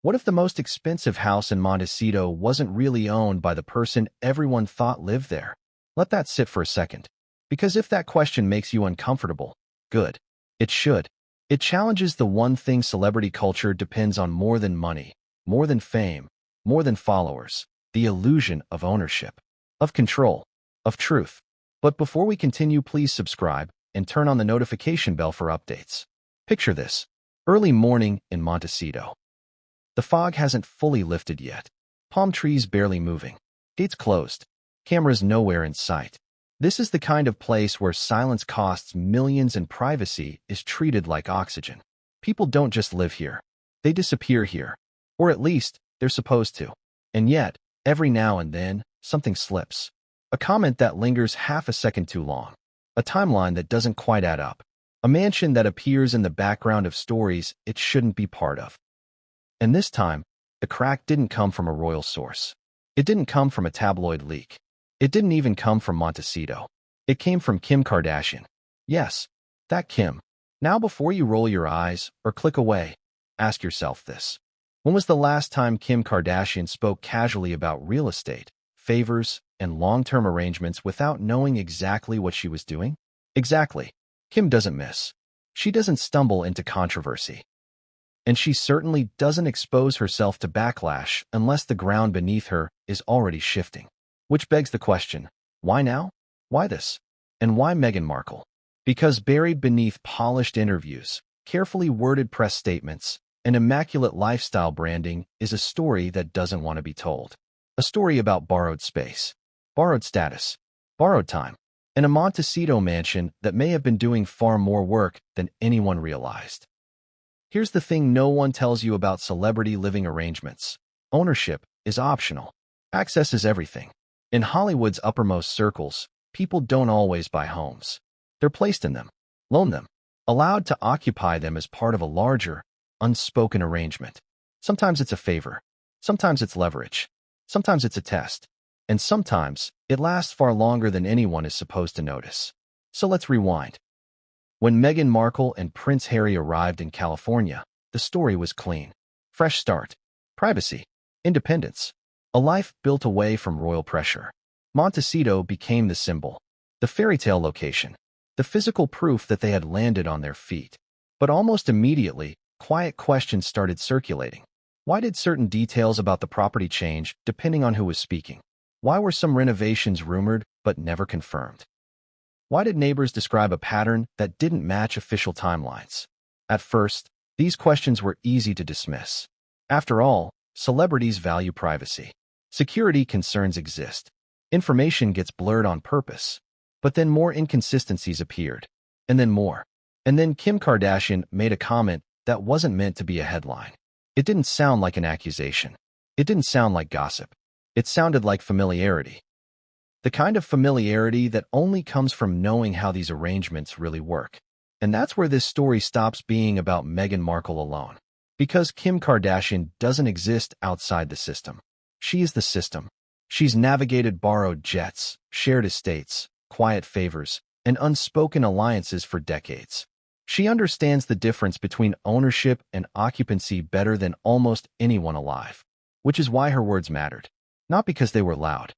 What if the most expensive house in Montecito wasn't really owned by the person everyone thought lived there? Let that sit for a second. Because if that question makes you uncomfortable, good. It should. It challenges the one thing celebrity culture depends on more than money, more than fame, more than followers: the illusion of ownership, of control, of truth. But before we continue, please subscribe and turn on the notification bell for updates. Picture this. Early morning in Montecito. The fog hasn't fully lifted yet. Palm trees barely moving. Gates closed. Cameras nowhere in sight. This is the kind of place where silence costs millions and privacy is treated like oxygen. People don't just live here. They disappear here. Or at least, they're supposed to. And yet, every now and then, something slips. A comment that lingers half a second too long. A timeline that doesn't quite add up. A mansion that appears in the background of stories it shouldn't be part of. And this time, the crack didn't come from a royal source. It didn't come from a tabloid leak. It didn't even come from Montecito. It came from Kim Kardashian. Yes, that Kim. Now before you roll your eyes or click away, ask yourself this. When was the last time Kim Kardashian spoke casually about real estate, favors, and long-term arrangements without knowing exactly what she was doing? Exactly. Kim doesn't miss. She doesn't stumble into controversy. And she certainly doesn't expose herself to backlash unless the ground beneath her is already shifting. Which begs the question, why now? Why this? And why Meghan Markle? Because buried beneath polished interviews, carefully worded press statements, and immaculate lifestyle branding is a story that doesn't want to be told. A story about borrowed space, borrowed status, borrowed time, and a Montecito mansion that may have been doing far more work than anyone realized. Here's the thing no one tells you about celebrity living arrangements. Ownership is optional. Access is everything. In Hollywood's uppermost circles, people don't always buy homes. They're placed in them, loaned them, allowed to occupy them as part of a larger, unspoken arrangement. Sometimes it's a favor. Sometimes it's leverage. Sometimes it's a test. And sometimes it lasts far longer than anyone is supposed to notice. So let's rewind. When Meghan Markle and Prince Harry arrived in California, the story was clean. Fresh start. Privacy. Independence. A life built away from royal pressure. Montecito became the symbol. The fairy tale location. The physical proof that they had landed on their feet. But almost immediately, quiet questions started circulating. Why did certain details about the property change depending on who was speaking? Why were some renovations rumored but never confirmed? Why did neighbors describe a pattern that didn't match official timelines? At first, these questions were easy to dismiss. After all, celebrities value privacy. Security concerns exist. Information gets blurred on purpose. But then more inconsistencies appeared. And then more. And then Kim Kardashian made a comment that wasn't meant to be a headline. It didn't sound like an accusation. It didn't sound like gossip. It sounded like familiarity. The kind of familiarity that only comes from knowing how these arrangements really work. And that's where this story stops being about Meghan Markle alone. Because Kim Kardashian doesn't exist outside the system. She is the system. She's navigated borrowed jets, shared estates, quiet favors, and unspoken alliances for decades. She understands the difference between ownership and occupancy better than almost anyone alive. Which is why her words mattered. Not because they were loud,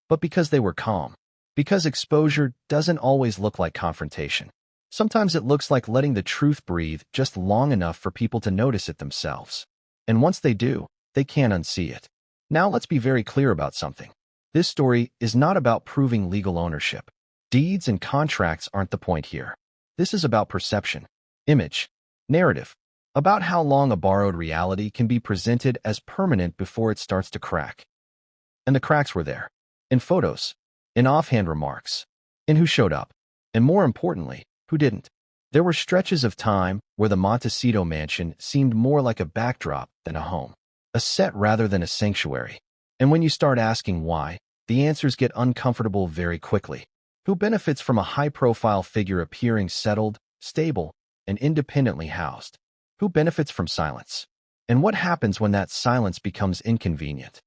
but because they were calm. Because exposure doesn't always look like confrontation. Sometimes it looks like letting the truth breathe just long enough for people to notice it themselves. And once they do, they can't unsee it. Now let's be very clear about something. This story is not about proving legal ownership. Deeds and contracts aren't the point here. This is about perception, image, narrative, about how long a borrowed reality can be presented as permanent before it starts to crack. And the cracks were there. In photos, in offhand remarks, in who showed up, and more importantly, who didn't. There were stretches of time where the Montecito mansion seemed more like a backdrop than a home, a set rather than a sanctuary. And when you start asking why, the answers get uncomfortable very quickly. Who benefits from a high-profile figure appearing settled, stable, and independently housed? Who benefits from silence? And what happens when that silence becomes inconvenient?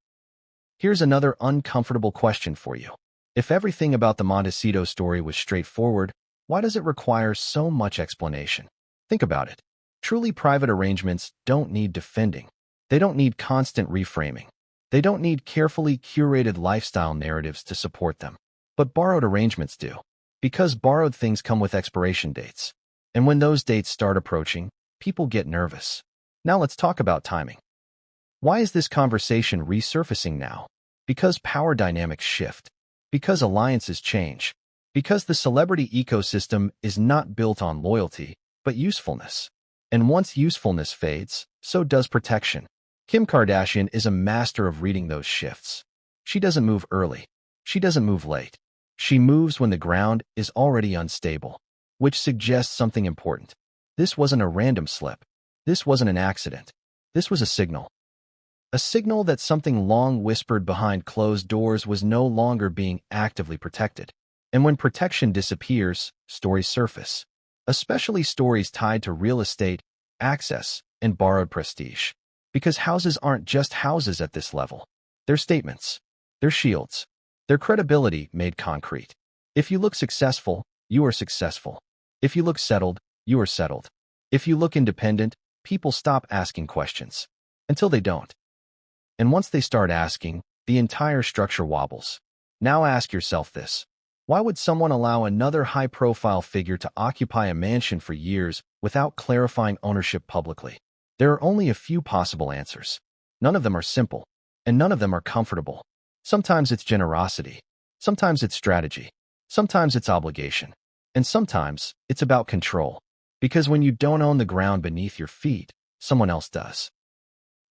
Here's another uncomfortable question for you. If everything about the Montecito story was straightforward, why does it require so much explanation? Think about it. Truly private arrangements don't need defending. They don't need constant reframing. They don't need carefully curated lifestyle narratives to support them. But borrowed arrangements do. Because borrowed things come with expiration dates. And when those dates start approaching, people get nervous. Now let's talk about timing. Why is this conversation resurfacing now? Because power dynamics shift. Because alliances change. Because the celebrity ecosystem is not built on loyalty, but usefulness. And once usefulness fades, so does protection. Kim Kardashian is a master of reading those shifts. She doesn't move early. She doesn't move late. She moves when the ground is already unstable, which suggests something important. This wasn't a random slip. This wasn't an accident. This was a signal. A signal that something long whispered behind closed doors was no longer being actively protected. And when protection disappears, stories surface, especially stories tied to real estate, access, and borrowed prestige. Because houses aren't just houses at this level. They're statements. They're shields. Their credibility made concrete. If you look successful, you are successful. If you look settled, you are settled. If you look independent, people stop asking questions. Until they don't. And once they start asking, the entire structure wobbles. Now ask yourself this. Why would someone allow another high-profile figure to occupy a mansion for years without clarifying ownership publicly? There are only a few possible answers. None of them are simple, and none of them are comfortable. Sometimes it's generosity. Sometimes it's strategy. Sometimes it's obligation. And sometimes it's about control. Because when you don't own the ground beneath your feet, someone else does.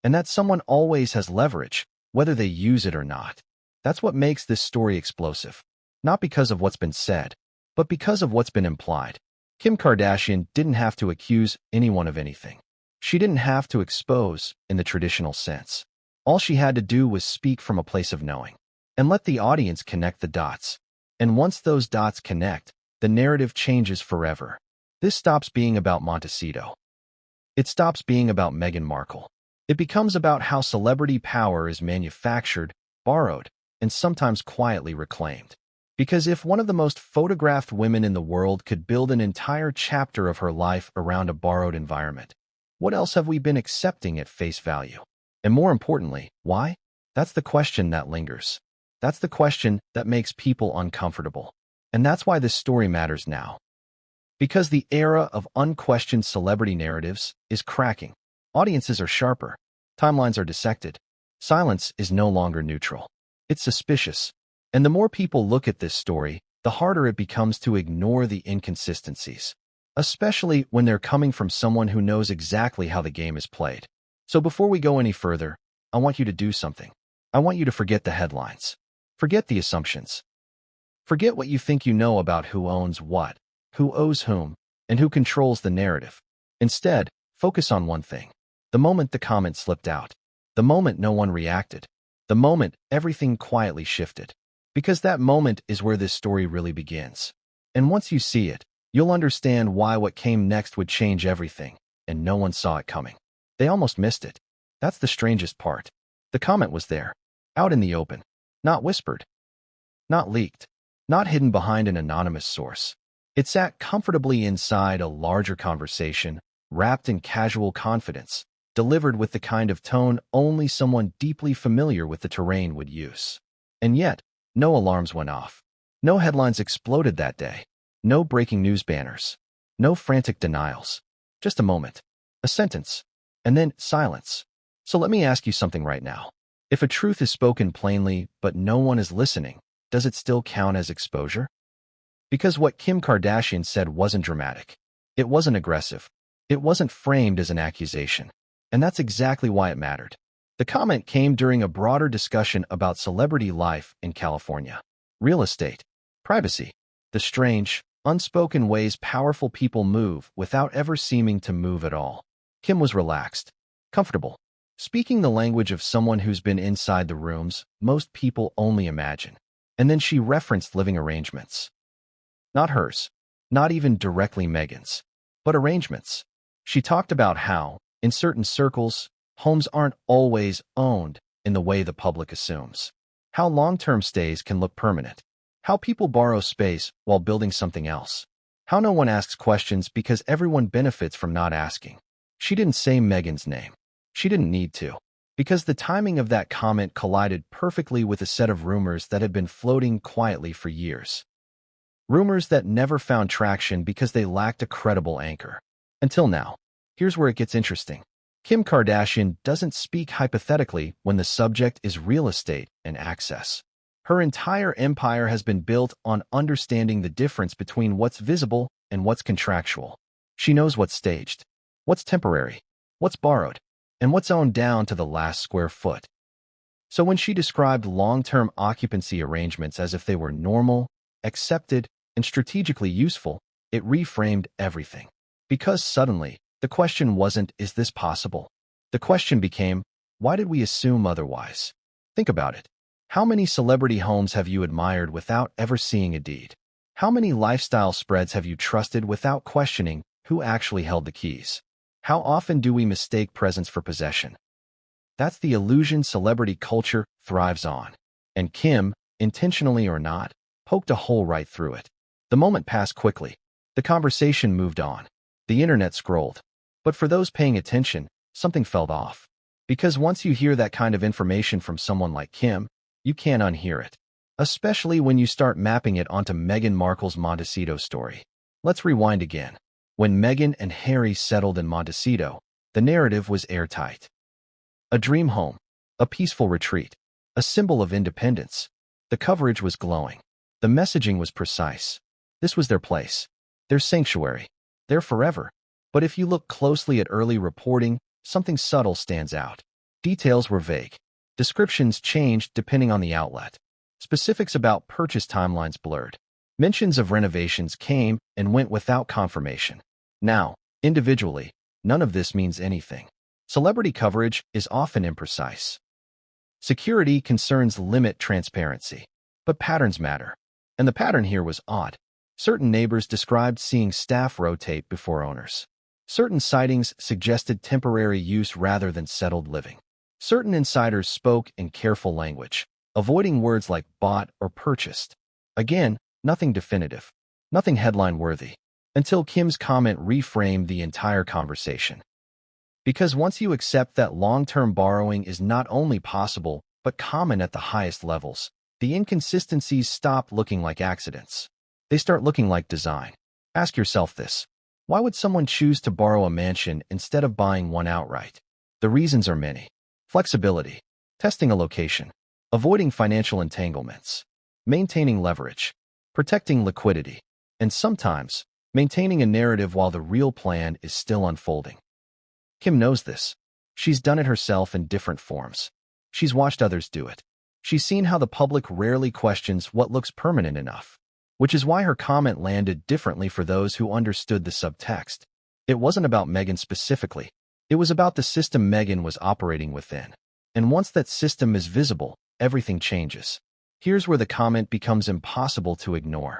And that someone always has leverage, whether they use it or not. That's what makes this story explosive. Not because of what's been said, but because of what's been implied. Kim Kardashian didn't have to accuse anyone of anything. She didn't have to expose in the traditional sense. All she had to do was speak from a place of knowing and let the audience connect the dots. And once those dots connect, the narrative changes forever. This stops being about Montecito. It stops being about Meghan Markle. It becomes about how celebrity power is manufactured, borrowed, and sometimes quietly reclaimed. Because if one of the most photographed women in the world could build an entire chapter of her life around a borrowed environment, what else have we been accepting at face value? And more importantly, why? That's the question that lingers. That's the question that makes people uncomfortable. And that's why this story matters now. Because the era of unquestioned celebrity narratives is cracking. Audiences are sharper. Timelines are dissected. Silence is no longer neutral. It's suspicious. And the more people look at this story, the harder it becomes to ignore the inconsistencies. Especially when they're coming from someone who knows exactly how the game is played. So before we go any further, I want you to do something. I want you to forget the headlines. Forget the assumptions. Forget what you think you know about who owns what, who owes whom, and who controls the narrative. Instead, focus on one thing. The moment the comment slipped out. The moment no one reacted. The moment everything quietly shifted. Because that moment is where this story really begins. And once you see it, you'll understand why what came next would change everything, and no one saw it coming. They almost missed it. That's the strangest part. The comment was there, out in the open, not whispered, not leaked, not hidden behind an anonymous source. It sat comfortably inside a larger conversation, wrapped in casual confidence, delivered with the kind of tone only someone deeply familiar with the terrain would use. And yet, no alarms went off. No headlines exploded that day. No breaking news banners. No frantic denials. Just a moment. A sentence. And then silence. So let me ask you something right now. If a truth is spoken plainly, but no one is listening, does it still count as exposure? Because what Kim Kardashian said wasn't dramatic. It wasn't aggressive. It wasn't framed as an accusation. And that's exactly why it mattered. The comment came during a broader discussion about celebrity life in California. Real estate. Privacy. The strange, unspoken ways powerful people move without ever seeming to move at all. Kim was relaxed. Comfortable. Speaking the language of someone who's been inside the rooms most people only imagine. And then she referenced living arrangements. Not hers. Not even directly Meghan's. But arrangements. She talked about how, in certain circles, homes aren't always owned in the way the public assumes. How long-term stays can look permanent. How people borrow space while building something else. How no one asks questions because everyone benefits from not asking. She didn't say Meghan's name. She didn't need to. Because the timing of that comment collided perfectly with a set of rumors that had been floating quietly for years. Rumors that never found traction because they lacked a credible anchor. Until now. Here's where it gets interesting. Kim Kardashian doesn't speak hypothetically when the subject is real estate and access. Her entire empire has been built on understanding the difference between what's visible and what's contractual. She knows what's staged, what's temporary, what's borrowed, and what's owned down to the last square foot. So when she described long-term occupancy arrangements as if they were normal, accepted, and strategically useful, it reframed everything. Because suddenly, the question wasn't, is this possible? The question became, why did we assume otherwise? Think about it. How many celebrity homes have you admired without ever seeing a deed? How many lifestyle spreads have you trusted without questioning who actually held the keys? How often do we mistake presence for possession? That's the illusion celebrity culture thrives on. And Kim, intentionally or not, poked a hole right through it. The moment passed quickly. The conversation moved on. The internet scrolled. But for those paying attention, something felt off. Because once you hear that kind of information from someone like Kim, you can't unhear it. Especially when you start mapping it onto Meghan Markle's Montecito story. Let's rewind again. When Meghan and Harry settled in Montecito, the narrative was airtight. A dream home, a peaceful retreat, a symbol of independence. The coverage was glowing. The messaging was precise. This was their place, their sanctuary, their forever. But if you look closely at early reporting, something subtle stands out. Details were vague. Descriptions changed depending on the outlet. Specifics about purchase timelines blurred. Mentions of renovations came and went without confirmation. Now, individually, none of this means anything. Celebrity coverage is often imprecise. Security concerns limit transparency. But patterns matter. And the pattern here was odd. Certain neighbors described seeing staff rotate before owners. Certain sightings suggested temporary use rather than settled living. Certain insiders spoke in careful language, avoiding words like bought or purchased. Again, nothing definitive, nothing headline-worthy, until Kim's comment reframed the entire conversation. Because once you accept that long-term borrowing is not only possible, but common at the highest levels, the inconsistencies stop looking like accidents. They start looking like design. Ask yourself this. Why would someone choose to borrow a mansion instead of buying one outright? The reasons are many. Flexibility, testing a location, avoiding financial entanglements, maintaining leverage, protecting liquidity, and sometimes maintaining a narrative while the real plan is still unfolding. Kim knows this. She's done it herself in different forms. She's watched others do it. She's seen how the public rarely questions what looks permanent enough, which is why her comment landed differently for those who understood the subtext. It wasn't about Meghan specifically. It was about the system Meghan was operating within. And once that system is visible, everything changes. Here's where the comment becomes impossible to ignore.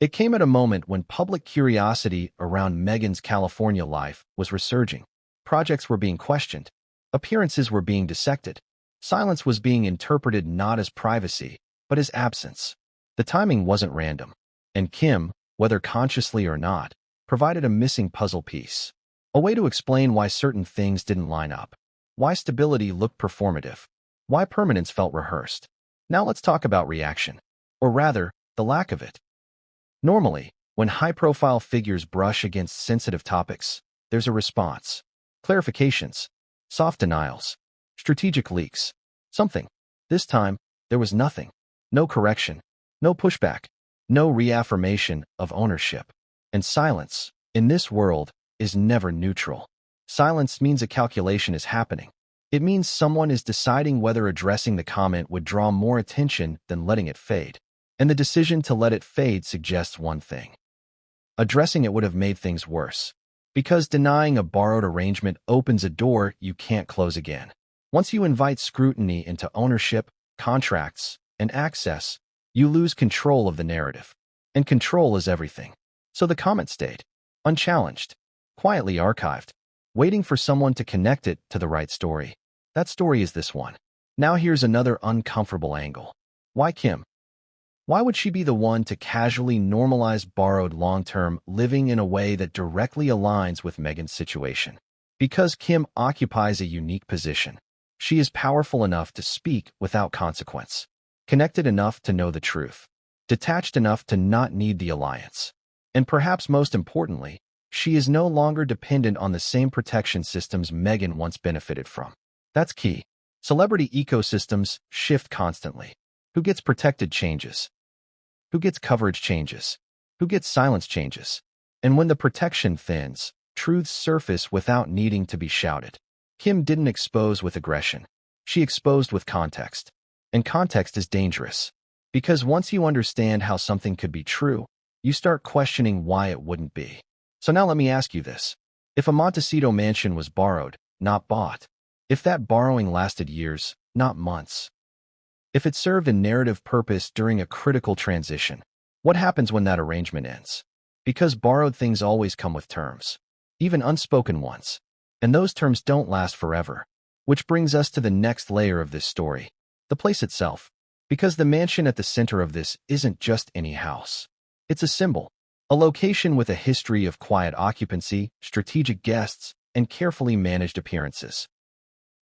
It came at a moment when public curiosity around Meghan's California life was resurging. Projects were being questioned. Appearances were being dissected. Silence was being interpreted not as privacy, but as absence. The timing wasn't random. And Kim, whether consciously or not, provided a missing puzzle piece. A way to explain why certain things didn't line up. Why stability looked performative. Why permanence felt rehearsed. Now let's talk about reaction. Or rather, the lack of it. Normally, when high-profile figures brush against sensitive topics, there's a response. Clarifications. Soft denials. Strategic leaks. Something. This time, there was nothing. No correction. No pushback. No reaffirmation of ownership. And silence, in this world, is never neutral. Silence means a calculation is happening. It means someone is deciding whether addressing the comment would draw more attention than letting it fade. And the decision to let it fade suggests one thing. Addressing it would have made things worse. Because denying a borrowed arrangement opens a door you can't close again. Once you invite scrutiny into ownership, contracts, and access, you lose control of the narrative. And control is everything. So the comment stayed, unchallenged, quietly archived, waiting for someone to connect it to the right story. That story is this one. Now here's another uncomfortable angle. Why Kim? Why would she be the one to casually normalize borrowed long-term living in a way that directly aligns with Meghan's situation? Because Kim occupies a unique position. She is powerful enough to speak without consequence, connected enough to know the truth, detached enough to not need the alliance. And perhaps most importantly, she is no longer dependent on the same protection systems Meghan once benefited from. That's key. Celebrity ecosystems shift constantly. Who gets protected changes. Who gets coverage changes. Who gets silence changes. And when the protection thins, truths surface without needing to be shouted. Kim didn't expose with aggression. She exposed with context. And context is dangerous. Because once you understand how something could be true, you start questioning why it wouldn't be. So now let me ask you this. If a Montecito mansion was borrowed, not bought, if that borrowing lasted years, not months, if it served a narrative purpose during a critical transition, what happens when that arrangement ends? Because borrowed things always come with terms, even unspoken ones, and those terms don't last forever. Which brings us to the next layer of this story, the place itself. Because the mansion at the center of this isn't just any house. It's a symbol, a location with a history of quiet occupancy, strategic guests, and carefully managed appearances.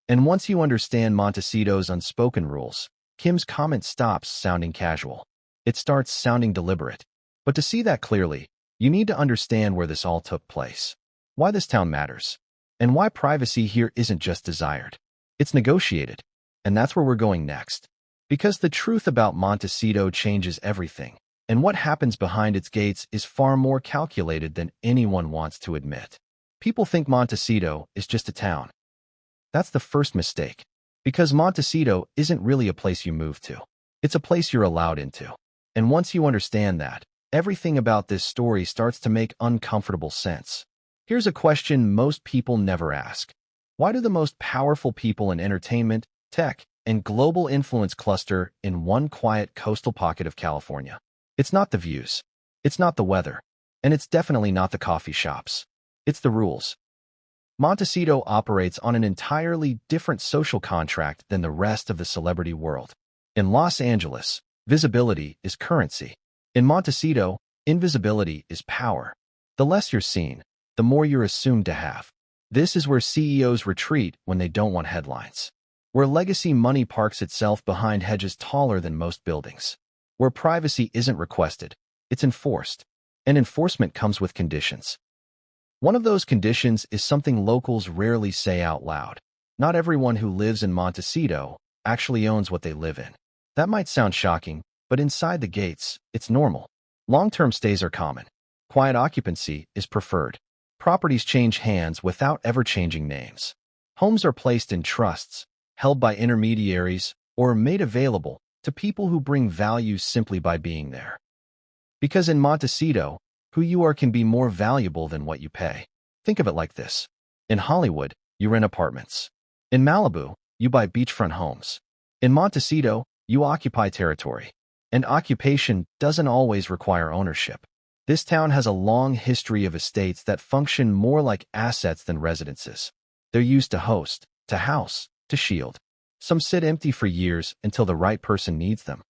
And once you understand Montecito's unspoken rules, Kim's comment stops sounding casual. It starts sounding deliberate. But to see that clearly, you need to understand where this all took place, why this town matters, and why privacy here isn't just desired. It's negotiated. And that's where we're going next. Because the truth about Montecito changes everything, and what happens behind its gates is far more calculated than anyone wants to admit. People think Montecito is just a town. That's the first mistake. Because Montecito isn't really a place you move to. It's a place you're allowed into. And once you understand that, everything about this story starts to make uncomfortable sense. Here's a question most people never ask. Why do the most powerful people in entertainment, tech, and global influence cluster in one quiet coastal pocket of California? It's not the views. It's not the weather. And it's definitely not the coffee shops. It's the rules. Montecito operates on an entirely different social contract than the rest of the celebrity world. In Los Angeles, visibility is currency. In Montecito, invisibility is power. The less you're seen, the more you're assumed to have. This is where CEOs retreat when they don't want headlines. Where legacy money parks itself behind hedges taller than most buildings. Where privacy isn't requested, it's enforced. And enforcement comes with conditions. One of those conditions is something locals rarely say out loud. Not everyone who lives in Montecito actually owns what they live in. That might sound shocking, but inside the gates, it's normal. Long-term stays are common. Quiet occupancy is preferred. Properties change hands without ever changing names. Homes are placed in trusts, held by intermediaries, or made available to people who bring value simply by being there. Because in Montecito, who you are can be more valuable than what you pay. Think of it like this. In Hollywood, you rent apartments. In Malibu, you buy beachfront homes. In Montecito, you occupy territory. And occupation doesn't always require ownership. This town has a long history of estates that function more like assets than residences. They're used to host, to house, to shield. Some sit empty for years until the right person needs them.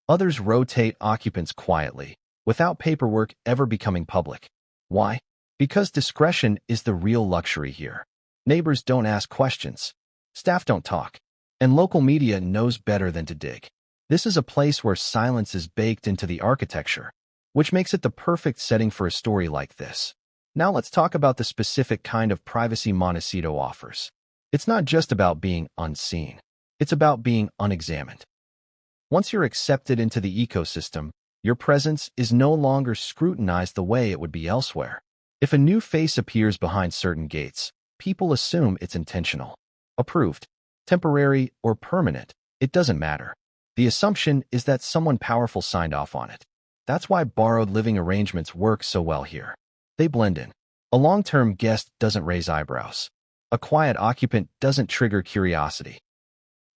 Others rotate occupants quietly, without paperwork ever becoming public. Why? Because discretion is the real luxury here. Neighbors don't ask questions. Staff don't talk. And local media knows better than to dig. This is a place where silence is baked into the architecture, which makes it the perfect setting for a story like this. Now let's talk about the specific kind of privacy Montecito offers. It's not just about being unseen. It's about being unexamined. Once you're accepted into the ecosystem, your presence is no longer scrutinized the way it would be elsewhere. If a new face appears behind certain gates, people assume it's intentional, approved, temporary, or permanent. It doesn't matter. The assumption is that someone powerful signed off on it. That's why borrowed living arrangements work so well here. They blend in. A long-term guest doesn't raise eyebrows. A quiet occupant doesn't trigger curiosity.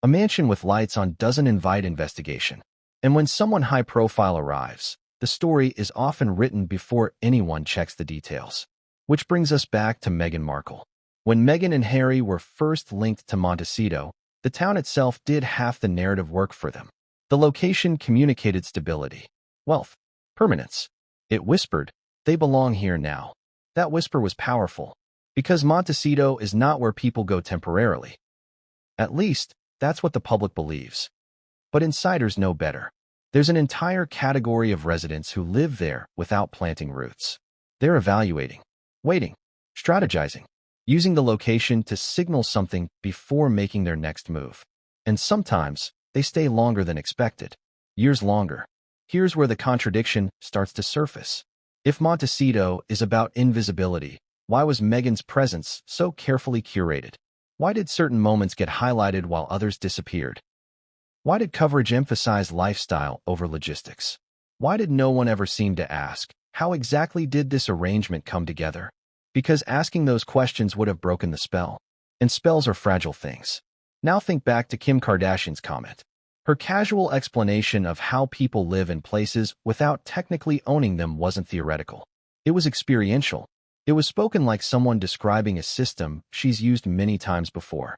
A mansion with lights on doesn't invite investigation. And when someone high-profile arrives, the story is often written before anyone checks the details. Which brings us back to Meghan Markle. When Meghan and Harry were first linked to Montecito, the town itself did half the narrative work for them. The location communicated stability, wealth, permanence. It whispered, "They belong here now." That whisper was powerful, because Montecito is not where people go temporarily. At least, that's what the public believes. But insiders know better. There's an entire category of residents who live there without planting roots. They're evaluating, waiting, strategizing, using the location to signal something before making their next move. And sometimes, they stay longer than expected. Years longer. Here's where the contradiction starts to surface. If Montecito is about invisibility, why was Meghan's presence so carefully curated? Why did certain moments get highlighted while others disappeared? Why did coverage emphasize lifestyle over logistics? Why did no one ever seem to ask, how exactly did this arrangement come together? Because asking those questions would have broken the spell. And spells are fragile things. Now think back to Kim Kardashian's comment. Her casual explanation of how people live in places without technically owning them wasn't theoretical. It was experiential. It was spoken like someone describing a system she's used many times before.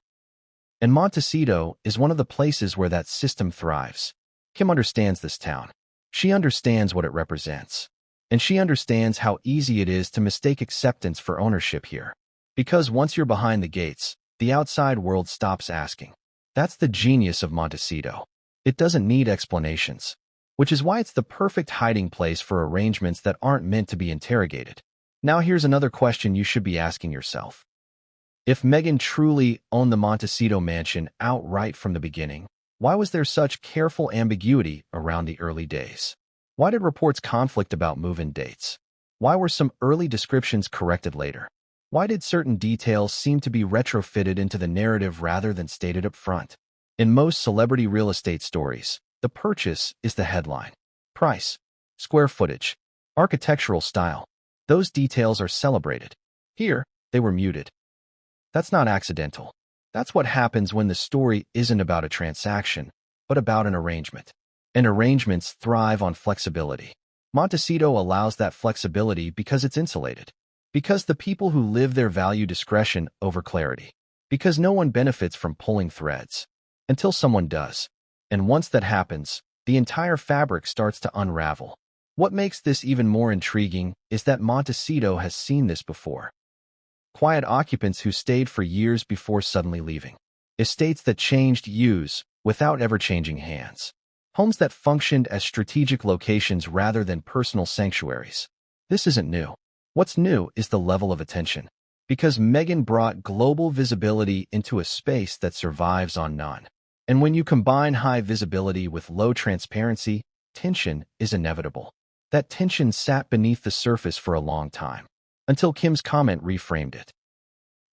And Montecito is one of the places where that system thrives. Kim understands this town. She understands what it represents. And she understands how easy it is to mistake acceptance for ownership here. Because once you're behind the gates, the outside world stops asking. That's the genius of Montecito. It doesn't need explanations. Which is why it's the perfect hiding place for arrangements that aren't meant to be interrogated. Now here's another question you should be asking yourself. If Meghan truly owned the Montecito mansion outright from the beginning, why was there such careful ambiguity around the early days? Why did reports conflict about move-in dates? Why were some early descriptions corrected later? Why did certain details seem to be retrofitted into the narrative rather than stated up front? In most celebrity real estate stories, the purchase is the headline. Price, square footage, architectural style. Those details are celebrated. Here, they were muted. That's not accidental. That's what happens when the story isn't about a transaction, but about an arrangement. And arrangements thrive on flexibility. Montecito allows that flexibility because it's insulated. Because the people who live there value discretion over clarity. Because no one benefits from pulling threads. Until someone does. And once that happens, the entire fabric starts to unravel. What makes this even more intriguing is that Montecito has seen this before. Quiet occupants who stayed for years before suddenly leaving. Estates that changed use without ever changing hands. Homes that functioned as strategic locations rather than personal sanctuaries. This isn't new. What's new is the level of attention. Because Meghan brought global visibility into a space that survives on none. And when you combine high visibility with low transparency, tension is inevitable. That tension sat beneath the surface for a long time. Until Kim's comment reframed it.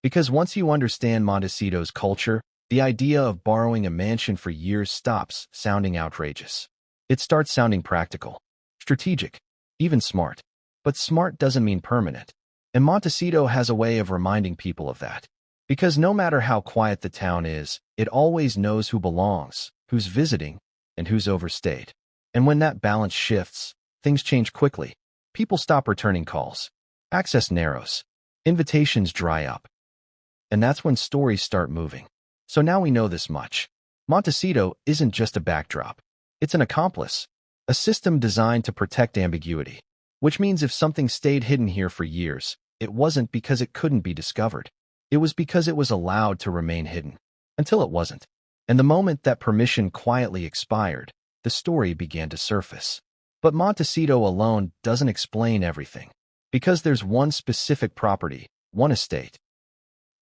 Because once you understand Montecito's culture, the idea of borrowing a mansion for years stops sounding outrageous. It starts sounding practical, strategic, even smart. But smart doesn't mean permanent. And Montecito has a way of reminding people of that. Because no matter how quiet the town is, it always knows who belongs, who's visiting, and who's overstayed. And when that balance shifts, things change quickly. People stop returning calls. Access narrows. Invitations dry up. And that's when stories start moving. So now we know this much. Montecito isn't just a backdrop. It's an accomplice. A system designed to protect ambiguity. Which means if something stayed hidden here for years, it wasn't because it couldn't be discovered. It was because it was allowed to remain hidden. Until it wasn't. And the moment that permission quietly expired, the story began to surface. But Montecito alone doesn't explain everything. Because there's one specific property, one estate,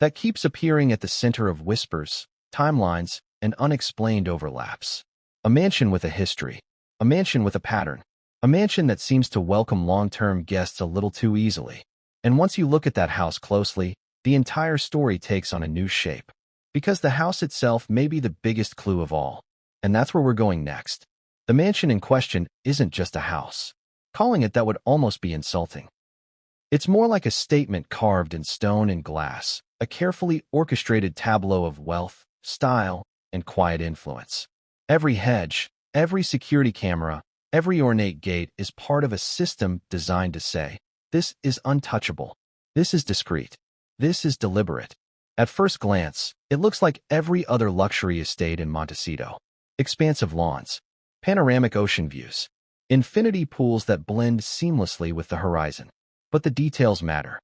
that keeps appearing at the center of whispers, timelines, and unexplained overlaps. A mansion with a history. A mansion with a pattern. A mansion that seems to welcome long-term guests a little too easily. And once you look at that house closely, the entire story takes on a new shape. Because the house itself may be the biggest clue of all. And that's where we're going next. The mansion in question isn't just a house. Calling it that would almost be insulting. It's more like a statement carved in stone and glass, a carefully orchestrated tableau of wealth, style, and quiet influence. Every hedge, every security camera, every ornate gate is part of a system designed to say, this is untouchable, this is discreet, this is deliberate. At first glance, it looks like every other luxury estate in Montecito. Expansive lawns, panoramic ocean views, infinity pools that blend seamlessly with the horizon. But the details matter.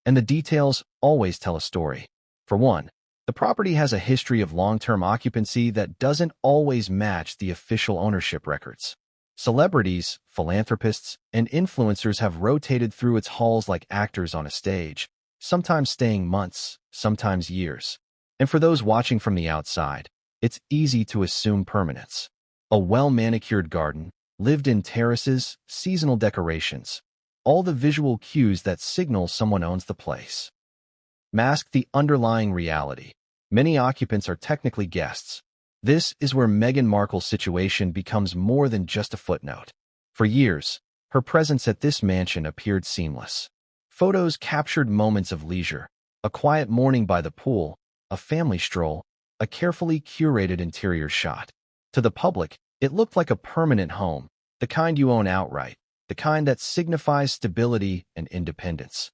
And the details always tell a story. For one, The property has a history of long-term occupancy that doesn't always match the official ownership records. Celebrities, philanthropists, and influencers have rotated through its halls like actors on a stage, sometimes staying months, sometimes years. And for those watching from the outside, it's easy to assume permanence. A well-manicured garden, lived-in terraces, seasonal decorations, all the visual cues that signal someone owns the place. Mask the underlying reality. Many occupants are technically guests. This is where Meghan Markle's situation becomes more than just a footnote. For years, her presence at this mansion appeared seamless. Photos captured moments of leisure, a quiet morning by the pool, a family stroll, a carefully curated interior shot. To the public, it looked like a permanent home, the kind you own outright, the kind that signifies stability and independence.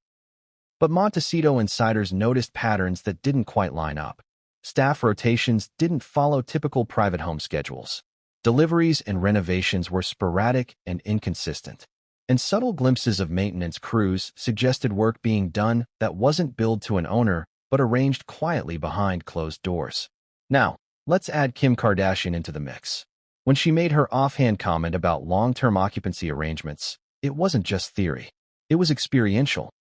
But Montecito insiders noticed patterns that didn't quite line up. Staff rotations didn't follow typical private home schedules. Deliveries and renovations were sporadic and inconsistent. And subtle glimpses of maintenance crews suggested work being done that wasn't billed to an owner, but arranged quietly behind closed doors. Now, let's add Kim Kardashian into the mix. When she made her offhand comment about long-term occupancy arrangements, it wasn't just theory. It was experiential.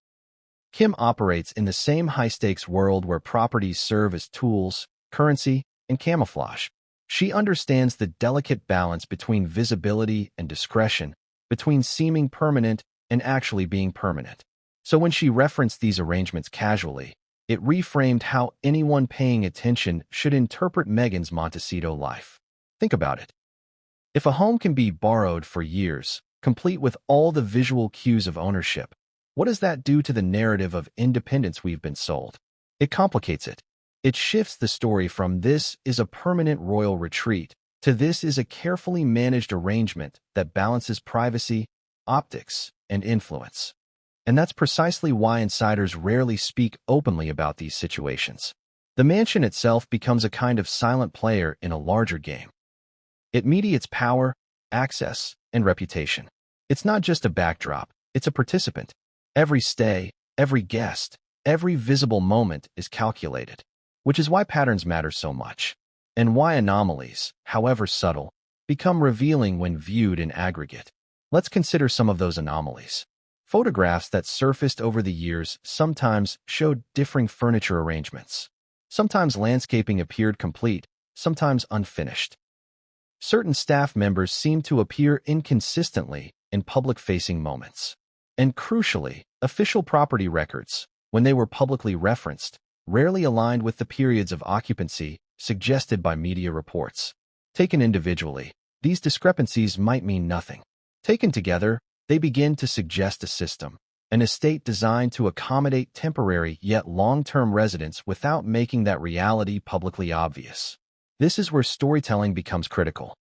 Kim operates in the same high-stakes world where properties serve as tools, currency, and camouflage. She understands the delicate balance between visibility and discretion, between seeming permanent and actually being permanent. So when she referenced these arrangements casually, it reframed how anyone paying attention should interpret Meghan's Montecito life. Think about it. If a home can be borrowed for years, complete with all the visual cues of ownership, what does that do to the narrative of independence we've been sold? It complicates it. It shifts the story from "this is a permanent royal retreat" to "this is a carefully managed arrangement that balances privacy, optics, and influence." And that's precisely why insiders rarely speak openly about these situations. The mansion itself becomes a kind of silent player in a larger game. It mediates power, access, and reputation. It's not just a backdrop, it's a participant. Every stay, every guest, every visible moment is calculated, which is why patterns matter so much, and why anomalies, however subtle, become revealing when viewed in aggregate. Let's consider some of those anomalies. Photographs that surfaced over the years sometimes showed differing furniture arrangements. Sometimes landscaping appeared complete, sometimes unfinished. Certain staff members seemed to appear inconsistently in public-facing moments. And crucially, official property records, when they were publicly referenced, rarely aligned with the periods of occupancy suggested by media reports. Taken individually, these discrepancies might mean nothing. Taken together, they begin to suggest a system, an estate designed to accommodate temporary yet long-term residents without making that reality publicly obvious. This is where storytelling becomes critical.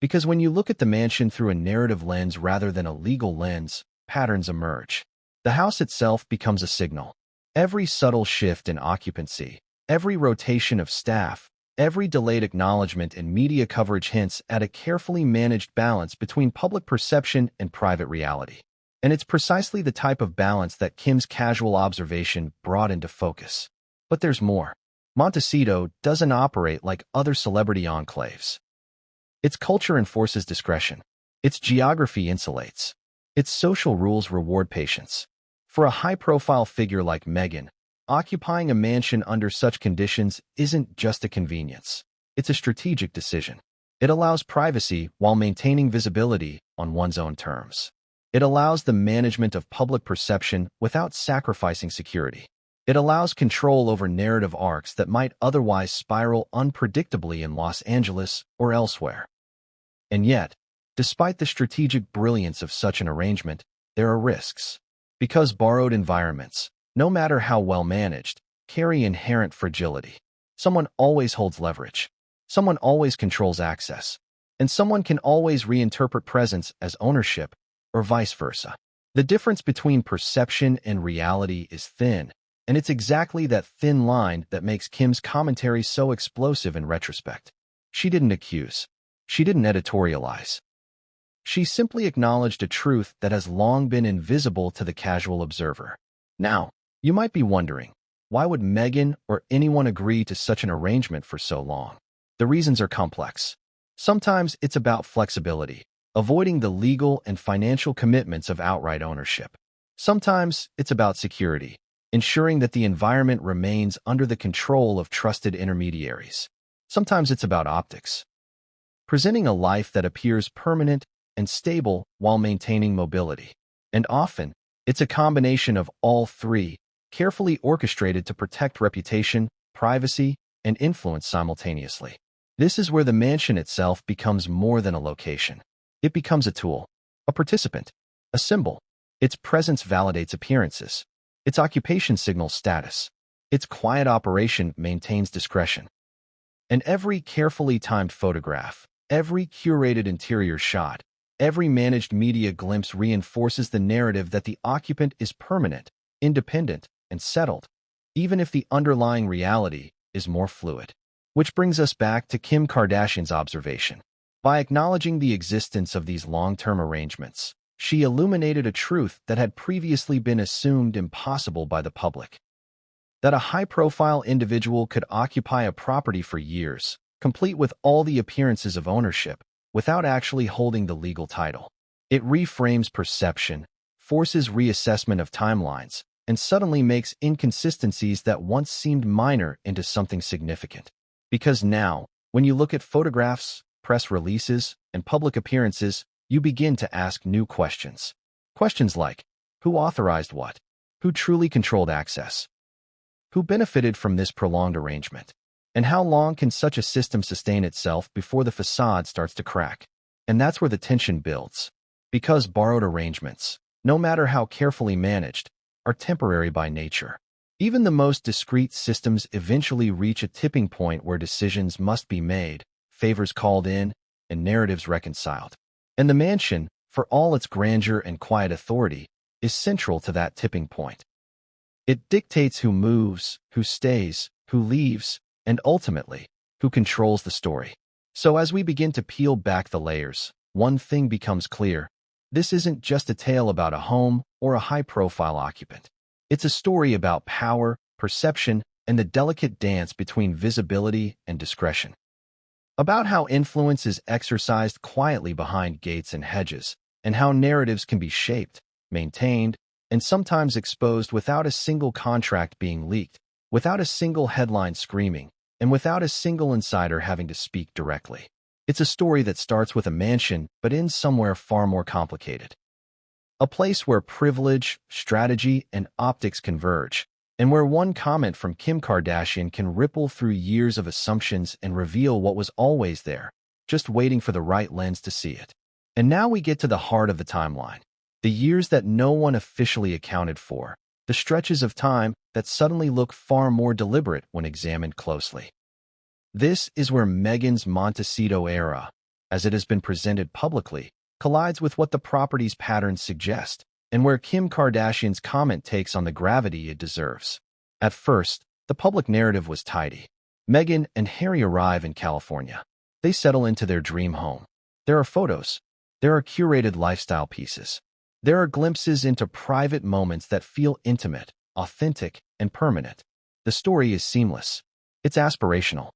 Because when you look at the mansion through a narrative lens rather than a legal lens, patterns emerge. The house itself becomes a signal. Every subtle shift in occupancy, every rotation of staff, every delayed acknowledgement in media coverage hints at a carefully managed balance between public perception and private reality. And it's precisely the type of balance that Kim's casual observation brought into focus. But there's more. Montecito doesn't operate like other celebrity enclaves. Its culture enforces discretion. Its geography insulates. Its social rules reward patience. For a high-profile figure like Meghan, occupying a mansion under such conditions isn't just a convenience. It's a strategic decision. It allows privacy while maintaining visibility on one's own terms. It allows the management of public perception without sacrificing security. It allows control over narrative arcs that might otherwise spiral unpredictably in Los Angeles or elsewhere. And yet, despite the strategic brilliance of such an arrangement, there are risks. Because borrowed environments, no matter how well managed, carry inherent fragility. Someone always holds leverage. Someone always controls access. And someone can always reinterpret presence as ownership, or vice versa. The difference between perception and reality is thin, and it's exactly that thin line that makes Kim's commentary so explosive in retrospect. She didn't accuse. She didn't editorialize. She simply acknowledged a truth that has long been invisible to the casual observer. Now, you might be wondering, why would Meghan or anyone agree to such an arrangement for so long? The reasons are complex. Sometimes it's about flexibility, avoiding the legal and financial commitments of outright ownership. Sometimes it's about security, ensuring that the environment remains under the control of trusted intermediaries. Sometimes it's about optics, presenting a life that appears permanent and stable while maintaining mobility. And often, it's a combination of all three, carefully orchestrated to protect reputation, privacy, and influence simultaneously. This is where the mansion itself becomes more than a location. It becomes a tool, a participant, a symbol. Its presence validates appearances. Its occupation signals status. Its quiet operation maintains discretion. And every carefully timed photograph, every curated interior shot, every managed media glimpse reinforces the narrative that the occupant is permanent, independent, and settled, even if the underlying reality is more fluid. Which brings us back to Kim Kardashian's observation. By acknowledging the existence of these long-term arrangements, she illuminated a truth that had previously been assumed impossible by the public. That a high-profile individual could occupy a property for years, complete with all the appearances of ownership, without actually holding the legal title. It reframes perception, forces reassessment of timelines, and suddenly makes inconsistencies that once seemed minor into something significant. Because now, when you look at photographs, press releases, and public appearances, you begin to ask new questions. Questions like, who authorized what? Who truly controlled access? Who benefited from this prolonged arrangement? And how long can such a system sustain itself before the facade starts to crack? And that's where the tension builds. Because borrowed arrangements, no matter how carefully managed, are temporary by nature. Even the most discreet systems eventually reach a tipping point where decisions must be made, favors called in, and narratives reconciled. And the mansion, for all its grandeur and quiet authority, is central to that tipping point. It dictates who moves, who stays, who leaves, and ultimately, who controls the story. So as we begin to peel back the layers, one thing becomes clear. This isn't just a tale about a home or a high-profile occupant. It's a story about power, perception, and the delicate dance between visibility and discretion. About how influence is exercised quietly behind gates and hedges, and how narratives can be shaped, maintained, and sometimes exposed without a single contract being leaked, without a single headline screaming, and without a single insider having to speak directly. It's a story that starts with a mansion but ends somewhere far more complicated. A place where privilege, strategy, and optics converge, and where one comment from Kim Kardashian can ripple through years of assumptions and reveal what was always there, just waiting for the right lens to see it. And now we get to the heart of the timeline, the years that no one officially accounted for, the stretches of time that suddenly look far more deliberate when examined closely. This is where Meghan's Montecito era, as it has been presented publicly, collides with what the property's patterns suggest, and where Kim Kardashian's comment takes on the gravity it deserves. At first, the public narrative was tidy. Meghan and Harry arrive in California. They settle into their dream home. There are photos. There are curated lifestyle pieces. There are glimpses into private moments that feel intimate, authentic, and permanent. The story is seamless. It's aspirational.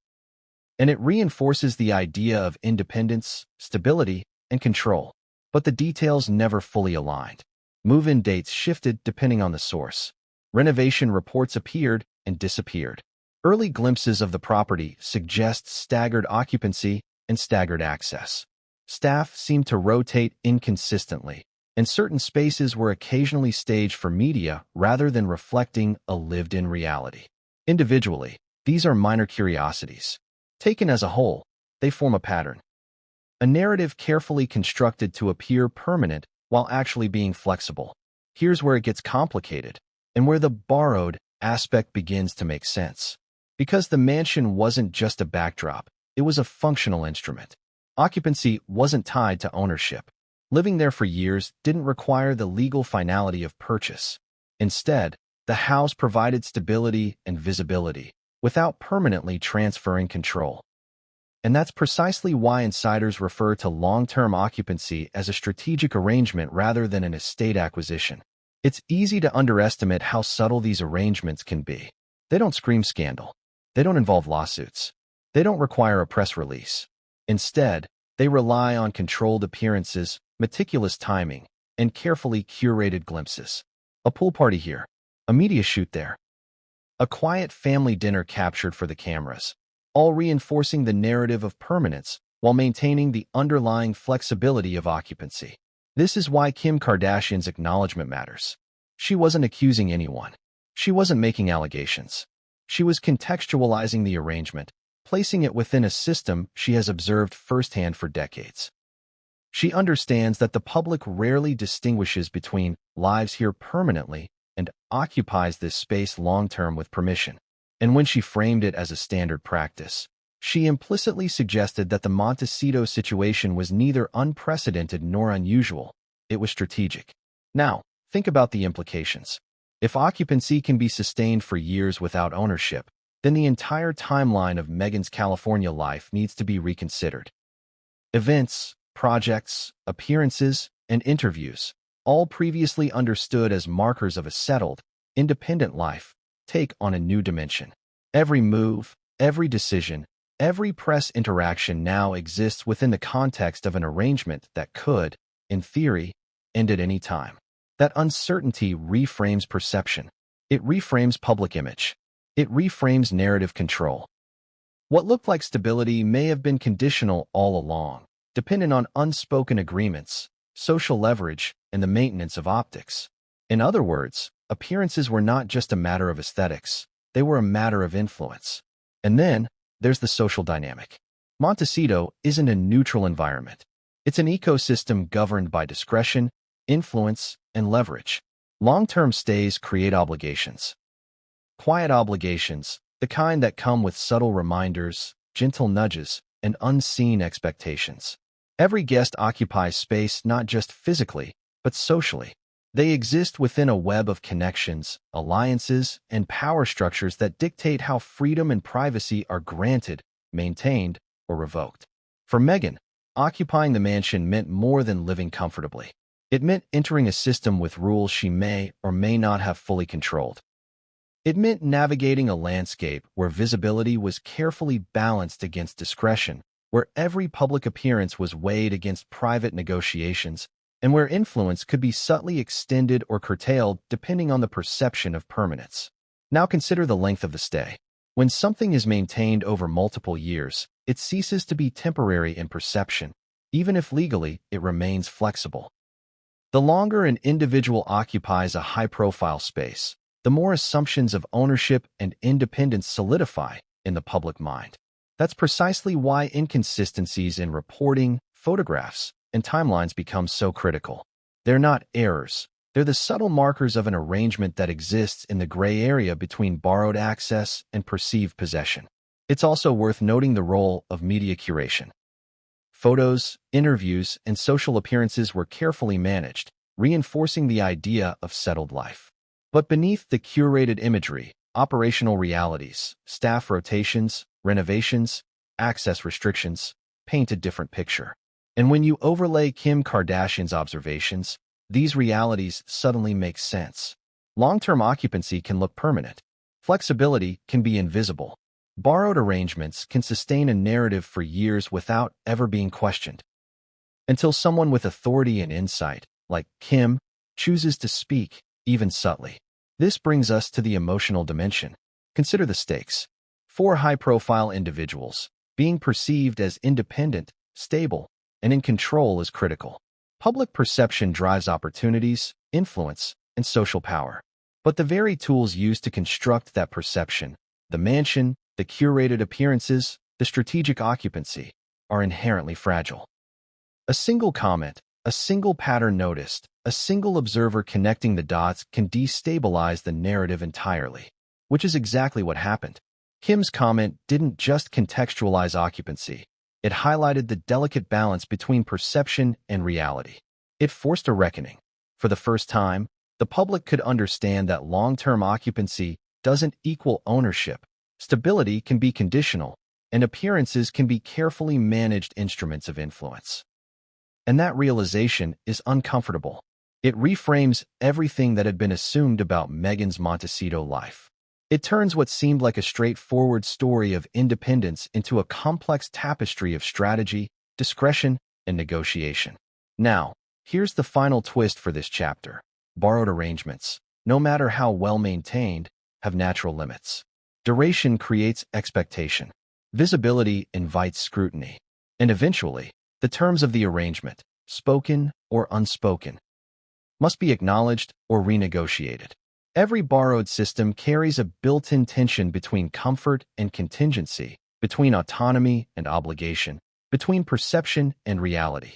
And it reinforces the idea of independence, stability, and control. But the details never fully aligned. Move-in dates shifted depending on the source. Renovation reports appeared and disappeared. Early glimpses of the property suggest staggered occupancy and staggered access. Staff seemed to rotate inconsistently, and certain spaces were occasionally staged for media rather than reflecting a lived-in reality. Individually, these are minor curiosities. Taken as a whole, they form a pattern. A narrative carefully constructed to appear permanent while actually being flexible. Here's where it gets complicated, and where the borrowed aspect begins to make sense. Because the mansion wasn't just a backdrop, it was a functional instrument. Occupancy wasn't tied to ownership. Living there for years didn't require the legal finality of purchase. Instead, the house provided stability and visibility, without permanently transferring control. And that's precisely why insiders refer to long-term occupancy as a strategic arrangement rather than an estate acquisition. It's easy to underestimate how subtle these arrangements can be. They don't scream scandal. They don't involve lawsuits. They don't require a press release. Instead, they rely on controlled appearances, meticulous timing, and carefully curated glimpses. A pool party here. A media shoot there. A quiet family dinner captured for the cameras, all reinforcing the narrative of permanence while maintaining the underlying flexibility of occupancy. This is why Kim Kardashian's acknowledgement matters. She wasn't accusing anyone. She wasn't making allegations. She was contextualizing the arrangement, placing it within a system she has observed firsthand for decades. She understands that the public rarely distinguishes between lives here permanently and occupies this space long-term with permission. And when she framed it as a standard practice, she implicitly suggested that the Montecito situation was neither unprecedented nor unusual. It was strategic. Now, think about the implications. If occupancy can be sustained for years without ownership, then the entire timeline of Meghan's California life needs to be reconsidered. Events, projects, appearances, and interviews, all previously understood as markers of a settled, independent life, take on a new dimension. Every move, every decision, every press interaction now exists within the context of an arrangement that could, in theory, end at any time. That uncertainty reframes perception. It reframes public image. It reframes narrative control. What looked like stability may have been conditional all along, dependent on unspoken agreements, social leverage, and the maintenance of optics. In other words, appearances were not just a matter of aesthetics, they were a matter of influence. And then, there's the social dynamic. Montecito isn't a neutral environment. It's an ecosystem governed by discretion, influence, and leverage. Long-term stays create obligations. Quiet obligations, the kind that come with subtle reminders, gentle nudges, and unseen expectations. Every guest occupies space not just physically, but socially. They exist within a web of connections, alliances, and power structures that dictate how freedom and privacy are granted, maintained, or revoked. For Meghan, occupying the mansion meant more than living comfortably. It meant entering a system with rules she may or may not have fully controlled. It meant navigating a landscape where visibility was carefully balanced against discretion, where every public appearance was weighed against private negotiations, and where influence could be subtly extended or curtailed depending on the perception of permanence. Now consider the length of the stay. When something is maintained over multiple years, it ceases to be temporary in perception, even if legally it remains flexible. The longer an individual occupies a high-profile space, the more assumptions of ownership and independence solidify in the public mind. That's precisely why inconsistencies in reporting, photographs, and timelines become so critical. They're not errors. They're the subtle markers of an arrangement that exists in the gray area between borrowed access and perceived possession. It's also worth noting the role of media curation. Photos, interviews, and social appearances were carefully managed, reinforcing the idea of settled life. But beneath the curated imagery, operational realities, staff rotations, renovations, access restrictions, paint a different picture. And when you overlay Kim Kardashian's observations, these realities suddenly make sense. Long-term occupancy can look permanent. Flexibility can be invisible. Borrowed arrangements can sustain a narrative for years without ever being questioned. Until someone with authority and insight, like Kim, chooses to speak, even subtly. This brings us to the emotional dimension. Consider the stakes. 4 high-profile individuals, being perceived as independent, stable, and in control is critical. Public perception drives opportunities, influence, and social power. But the very tools used to construct that perception, the mansion, the curated appearances, the strategic occupancy, are inherently fragile. A single comment, a single pattern noticed, a single observer connecting the dots can destabilize the narrative entirely, which is exactly what happened. Kim's comment didn't just contextualize occupancy. It highlighted the delicate balance between perception and reality. It forced a reckoning. For the first time, the public could understand that long-term occupancy doesn't equal ownership. Stability can be conditional, and appearances can be carefully managed instruments of influence. And that realization is uncomfortable. It reframes everything that had been assumed about Meghan's Montecito life. It turns what seemed like a straightforward story of independence into a complex tapestry of strategy, discretion, and negotiation. Now, here's the final twist for this chapter. Borrowed arrangements, no matter how well-maintained, have natural limits. Duration creates expectation. Visibility invites scrutiny. And eventually, the terms of the arrangement, spoken or unspoken, must be acknowledged or renegotiated. Every borrowed system carries a built-in tension between comfort and contingency, between autonomy and obligation, between perception and reality.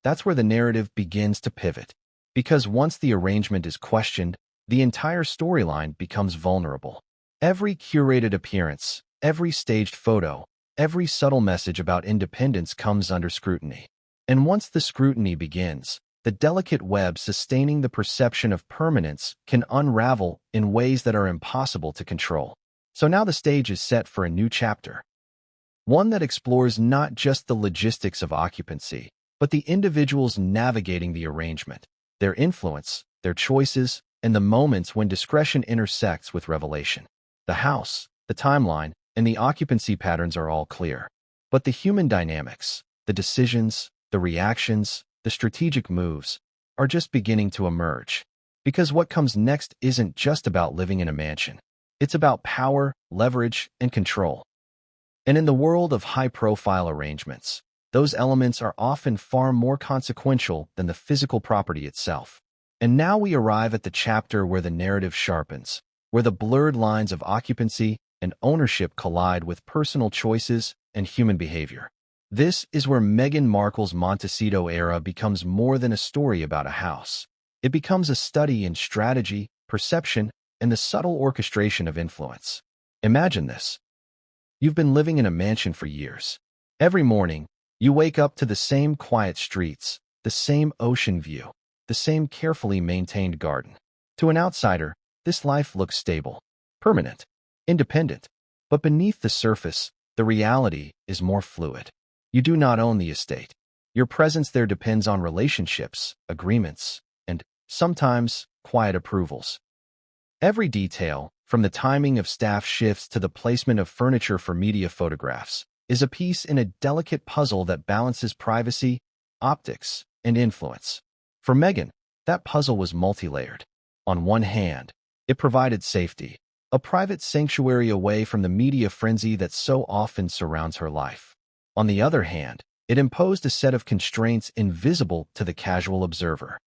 That's where the narrative begins to pivot, because once the arrangement is questioned, the entire storyline becomes vulnerable. Every curated appearance, every staged photo, every subtle message about independence comes under scrutiny. And once the scrutiny begins, the delicate web sustaining the perception of permanence can unravel in ways that are impossible to control. So now the stage is set for a new chapter. One that explores not just the logistics of occupancy, but the individuals navigating the arrangement, their influence, their choices, and the moments when discretion intersects with revelation. The house, the timeline, and the occupancy patterns are all clear. But the human dynamics, the decisions, the reactions, the strategic moves, are just beginning to emerge. Because what comes next isn't just about living in a mansion. It's about power, leverage, and control. And in the world of high-profile arrangements, those elements are often far more consequential than the physical property itself. And now we arrive at the chapter where the narrative sharpens, where the blurred lines of occupancy and ownership collide with personal choices and human behavior. This is where Meghan Markle's Montecito era becomes more than a story about a house. It becomes a study in strategy, perception, and the subtle orchestration of influence. Imagine this. You've been living in a mansion for years. Every morning, you wake up to the same quiet streets, the same ocean view, the same carefully maintained garden. To an outsider, this life looks stable, permanent, independent. But beneath the surface, the reality is more fluid. You do not own the estate. Your presence there depends on relationships, agreements, and, sometimes, quiet approvals. Every detail, from the timing of staff shifts to the placement of furniture for media photographs, is a piece in a delicate puzzle that balances privacy, optics, and influence. For Meghan, that puzzle was multi-layered. On one hand, it provided safety, a private sanctuary away from the media frenzy that so often surrounds her life. On the other hand, it imposed a set of constraints invisible to the casual observer.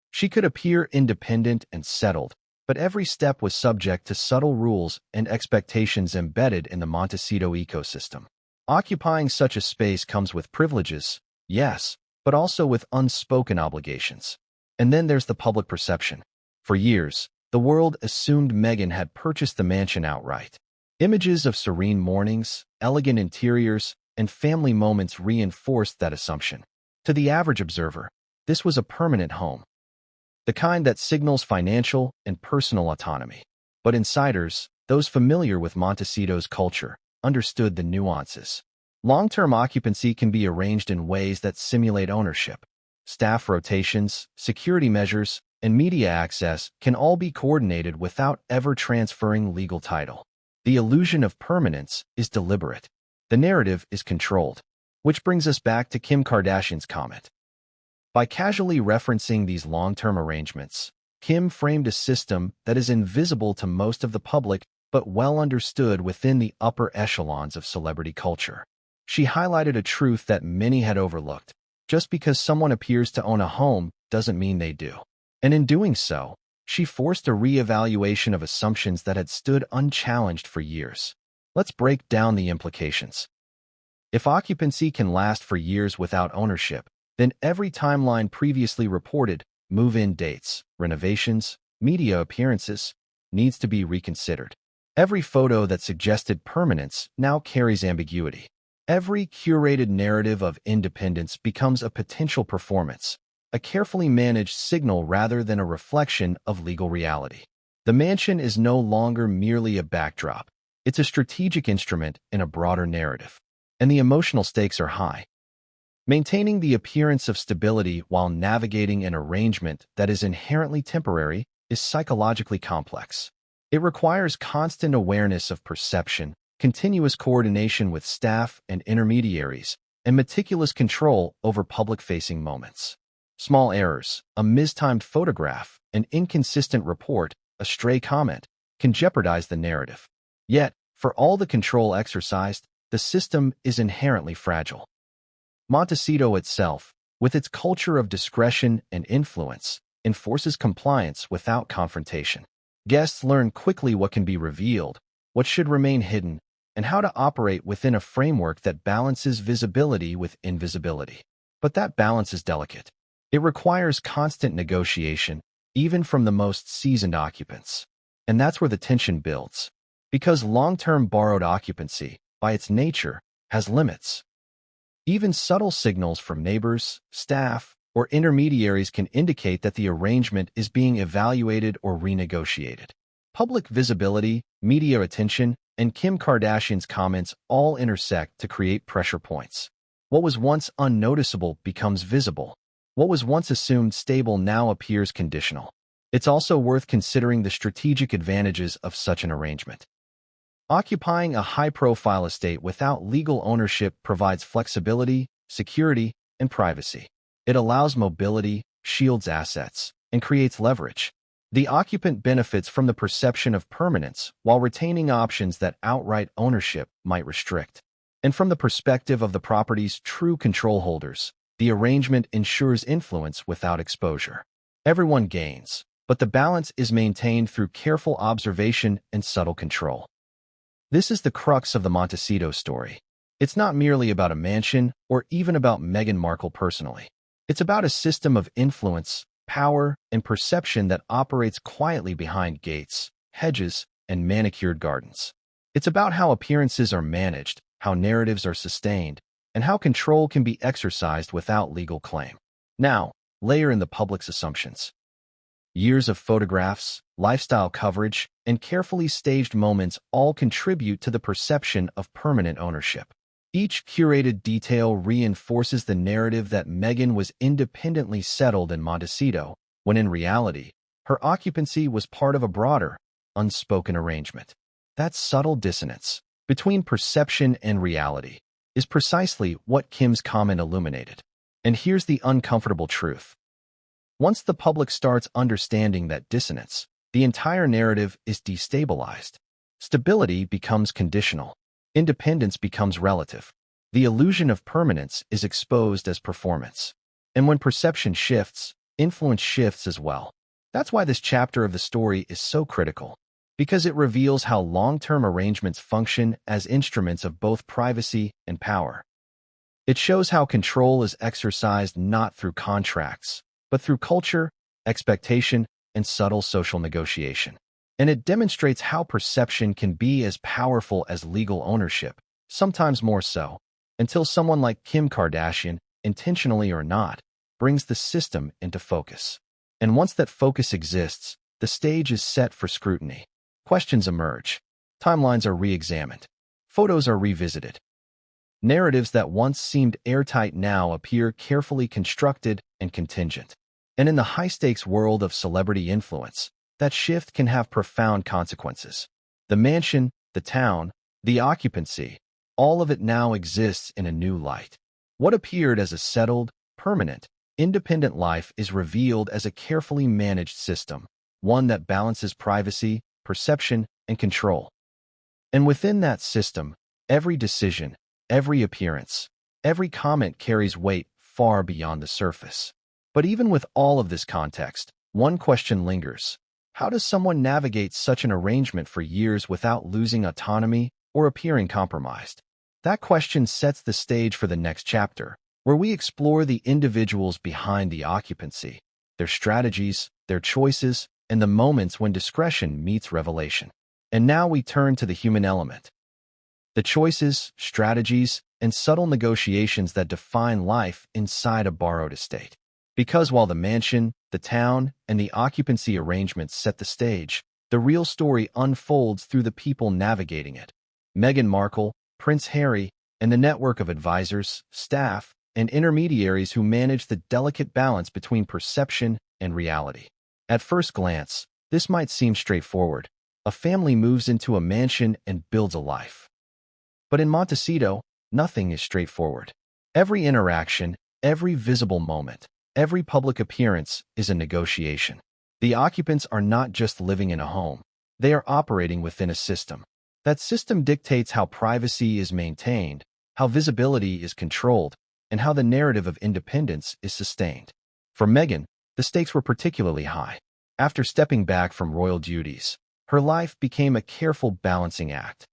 She could appear independent and settled, but every step was subject to subtle rules and expectations embedded in the Montecito ecosystem. Occupying such a space comes with privileges, yes, but also with unspoken obligations. And then there's the public perception. For years, the world assumed Meghan had purchased the mansion outright. Images of serene mornings, elegant interiors, and family moments reinforced that assumption. To the average observer, this was a permanent home, the kind that signals financial and personal autonomy. But insiders, those familiar with Montecito's culture, understood the nuances. Long-term occupancy can be arranged in ways that simulate ownership. Staff rotations, security measures, and media access can all be coordinated without ever transferring legal title. The illusion of permanence is deliberate. The narrative is controlled. Which brings us back to Kim Kardashian's comment. By casually referencing these long-term arrangements, Kim framed a system that is invisible to most of the public but well understood within the upper echelons of celebrity culture. She highlighted a truth that many had overlooked. Just because someone appears to own a home doesn't mean they do. And in doing so, she forced a re-evaluation of assumptions that had stood unchallenged for years. Let's break down the implications. If occupancy can last for years without ownership, then every timeline previously reported, move-in dates, renovations, media appearances, needs to be reconsidered. Every photo that suggested permanence now carries ambiguity. Every curated narrative of independence becomes a potential performance, a carefully managed signal rather than a reflection of legal reality. The mansion is no longer merely a backdrop. It's a strategic instrument in a broader narrative. And the emotional stakes are high. Maintaining the appearance of stability while navigating an arrangement that is inherently temporary is psychologically complex. It requires constant awareness of perception, continuous coordination with staff and intermediaries, and meticulous control over public-facing moments. Small errors, a mistimed photograph, an inconsistent report, a stray comment, can jeopardize the narrative. Yet, for all the control exercised, the system is inherently fragile. Montecito itself, with its culture of discretion and influence, enforces compliance without confrontation. Guests learn quickly what can be revealed, what should remain hidden, and how to operate within a framework that balances visibility with invisibility. But that balance is delicate. It requires constant negotiation, even from the most seasoned occupants. And that's where the tension builds. Because long-term borrowed occupancy, by its nature, has limits. Even subtle signals from neighbors, staff, or intermediaries can indicate that the arrangement is being evaluated or renegotiated. Public visibility, media attention, and Kim Kardashian's comments all intersect to create pressure points. What was once unnoticeable becomes visible. What was once assumed stable now appears conditional. It's also worth considering the strategic advantages of such an arrangement. Occupying a high-profile estate without legal ownership provides flexibility, security, and privacy. It allows mobility, shields assets, and creates leverage. The occupant benefits from the perception of permanence while retaining options that outright ownership might restrict. And from the perspective of the property's true control holders, the arrangement ensures influence without exposure. Everyone gains, but the balance is maintained through careful observation and subtle control. This is the crux of the Montecito story. It's not merely about a mansion or even about Meghan Markle personally. It's about a system of influence, power, and perception that operates quietly behind gates, hedges, and manicured gardens. It's about how appearances are managed, how narratives are sustained, and how control can be exercised without legal claim. Now, layer in the public's assumptions. Years of photographs, lifestyle coverage, and carefully staged moments all contribute to the perception of permanent ownership. Each curated detail reinforces the narrative that Meghan was independently settled in Montecito, when in reality, her occupancy was part of a broader, unspoken arrangement. That subtle dissonance between perception and reality is precisely what Kim's comment illuminated. And here's the uncomfortable truth. Once the public starts understanding that dissonance, the entire narrative is destabilized. Stability becomes conditional. Independence becomes relative. The illusion of permanence is exposed as performance. And when perception shifts, influence shifts as well. That's why this chapter of the story is so critical, because it reveals how long-term arrangements function as instruments of both privacy and power. It shows how control is exercised not through contracts, but through culture, expectation, and subtle social negotiation. And it demonstrates how perception can be as powerful as legal ownership, sometimes more so, until someone like Kim Kardashian, intentionally or not, brings the system into focus. And once that focus exists, the stage is set for scrutiny. Questions emerge. Timelines are re-examined. Photos are revisited. Narratives that once seemed airtight now appear carefully constructed and contingent. And in the high-stakes world of celebrity influence, that shift can have profound consequences. The mansion, the town, the occupancy, all of it now exists in a new light. What appeared as a settled, permanent, independent life is revealed as a carefully managed system, one that balances privacy, perception, and control. And within that system, every decision, every appearance, every comment carries weight far beyond the surface. But even with all of this context, one question lingers. How does someone navigate such an arrangement for years without losing autonomy or appearing compromised? That question sets the stage for the next chapter, where we explore the individuals behind the occupancy, their strategies, their choices, and the moments when discretion meets revelation. And now we turn to the human element. The choices, strategies, and subtle negotiations that define life inside a borrowed estate. Because while the mansion, the town, and the occupancy arrangements set the stage, the real story unfolds through the people navigating it. Meghan Markle, Prince Harry, and the network of advisors, staff, and intermediaries who manage the delicate balance between perception and reality. At first glance, this might seem straightforward. A family moves into a mansion and builds a life. But in Montecito, nothing is straightforward. Every interaction, every visible moment, every public appearance is a negotiation. The occupants are not just living in a home. They are operating within a system. That system dictates how privacy is maintained, how visibility is controlled, and how the narrative of independence is sustained. For Meghan, the stakes were particularly high. After stepping back from royal duties, her life became a careful balancing act.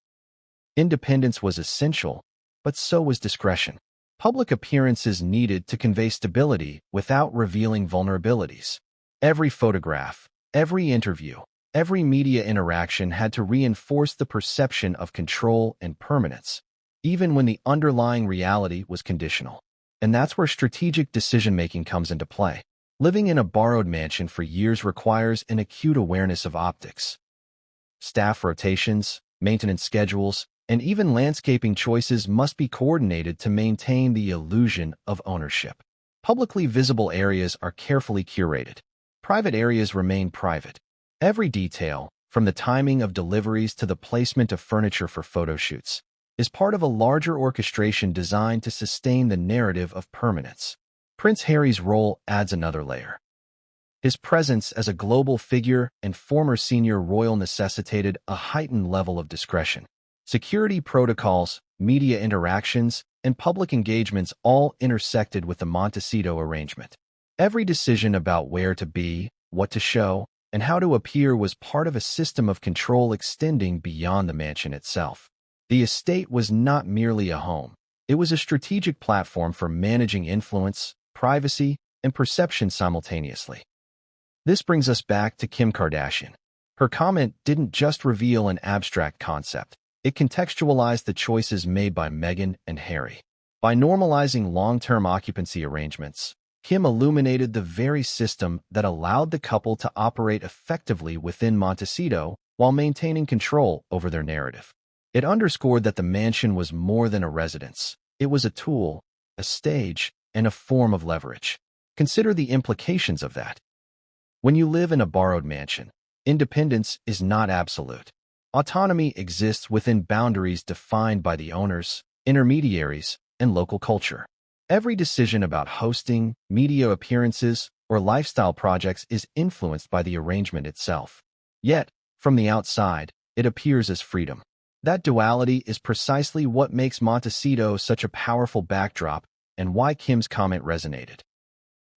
Independence was essential, but so was discretion. Public appearances needed to convey stability without revealing vulnerabilities. Every photograph, every interview, every media interaction had to reinforce the perception of control and permanence, even when the underlying reality was conditional. And that's where strategic decision-making comes into play. Living in a borrowed mansion for years requires an acute awareness of optics. Staff rotations, maintenance schedules, and even landscaping choices must be coordinated to maintain the illusion of ownership. Publicly visible areas are carefully curated. Private areas remain private. Every detail, from the timing of deliveries to the placement of furniture for photo shoots, is part of a larger orchestration designed to sustain the narrative of permanence. Prince Harry's role adds another layer. His presence as a global figure and former senior royal necessitated a heightened level of discretion. Security protocols, media interactions, and public engagements all intersected with the Montecito arrangement. Every decision about where to be, what to show, and how to appear was part of a system of control extending beyond the mansion itself. The estate was not merely a home. It was a strategic platform for managing influence, privacy, and perception simultaneously. This brings us back to Kim Kardashian. Her comment didn't just reveal an abstract concept. It contextualized the choices made by Meghan and Harry. By normalizing long-term occupancy arrangements, Kim illuminated the very system that allowed the couple to operate effectively within Montecito while maintaining control over their narrative. It underscored that the mansion was more than a residence. It was a tool, a stage, and a form of leverage. Consider the implications of that. When you live in a borrowed mansion, independence is not absolute. Autonomy exists within boundaries defined by the owners, intermediaries, and local culture. Every decision about hosting, media appearances, or lifestyle projects is influenced by the arrangement itself. Yet, from the outside, it appears as freedom. That duality is precisely what makes Montecito such a powerful backdrop and why Kim's comment resonated.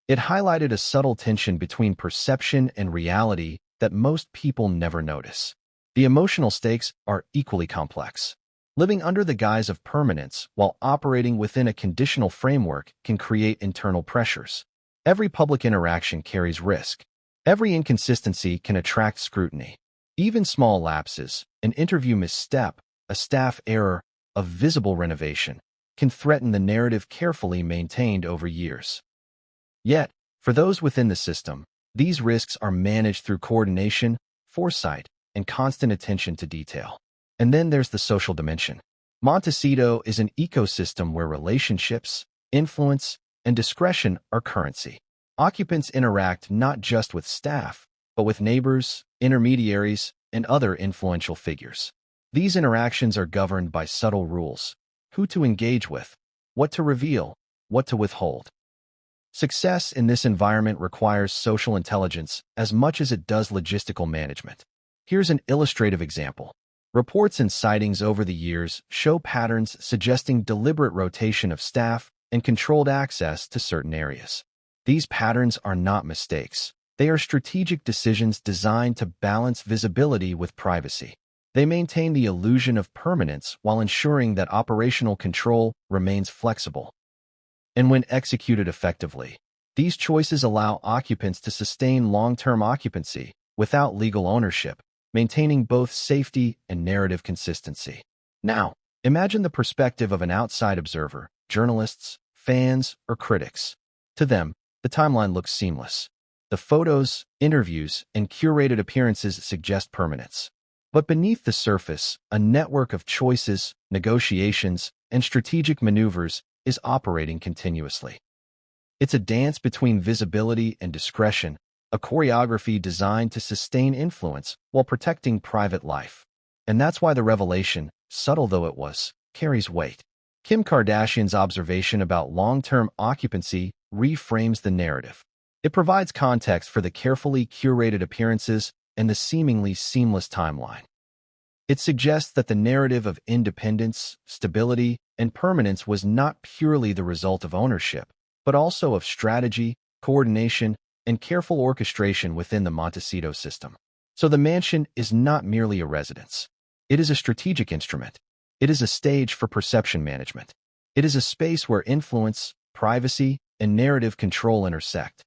It highlighted a subtle tension between perception and reality that most people never notice. The emotional stakes are equally complex. Living under the guise of permanence while operating within a conditional framework can create internal pressures. Every public interaction carries risk. Every inconsistency can attract scrutiny. Even small lapses, an interview misstep, a staff error, a visible renovation, can threaten the narrative carefully maintained over years. Yet, for those within the system, these risks are managed through coordination, foresight, and constant attention to detail. And then there's the social dimension. Montecito is an ecosystem where relationships, influence, and discretion are currency. Occupants interact not just with staff, but with neighbors, intermediaries, and other influential figures. These interactions are governed by subtle rules: who to engage with, what to reveal, what to withhold. Success in this environment requires social intelligence as much as it does logistical management. Here's an illustrative example. Reports and sightings over the years show patterns suggesting deliberate rotation of staff and controlled access to certain areas. These patterns are not mistakes. They are strategic decisions designed to balance visibility with privacy. They maintain the illusion of permanence while ensuring that operational control remains flexible. And when executed effectively, these choices allow occupants to sustain long-term occupancy without legal ownership, maintaining both safety and narrative consistency. Now, imagine the perspective of an outside observer, journalists, fans, or critics. To them, the timeline looks seamless. The photos, interviews, and curated appearances suggest permanence. But beneath the surface, a network of choices, negotiations, and strategic maneuvers is operating continuously. It's a dance between visibility and discretion, a choreography designed to sustain influence while protecting private life. And that's why the revelation, subtle though it was, carries weight. Kim Kardashian's observation about long-term occupancy reframes the narrative. It provides context for the carefully curated appearances and the seemingly seamless timeline. It suggests that the narrative of independence, stability, and permanence was not purely the result of ownership, but also of strategy, coordination, and careful orchestration within the Montecito system. So the mansion is not merely a residence. It is a strategic instrument. It is a stage for perception management. It is a space where influence, privacy, and narrative control intersect.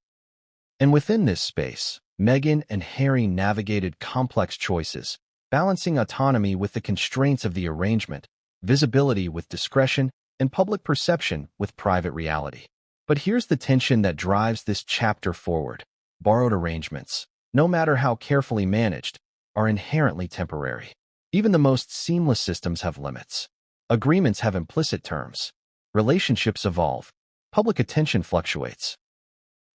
And within this space, Meghan and Harry navigated complex choices, balancing autonomy with the constraints of the arrangement, visibility with discretion, and public perception with private reality. But here's the tension that drives this chapter forward. Borrowed arrangements, no matter how carefully managed, are inherently temporary. Even the most seamless systems have limits. Agreements have implicit terms. Relationships evolve. Public attention fluctuates.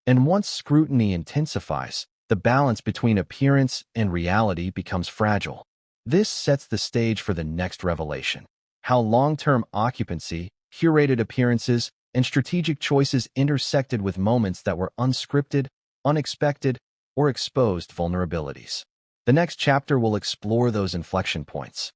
And once scrutiny intensifies, the balance between appearance and reality becomes fragile. This sets the stage for the next revelation: how long-term occupancy, curated appearances, and strategic choices intersected with moments that were unscripted, unexpected, or exposed vulnerabilities. The next chapter will explore those inflection points,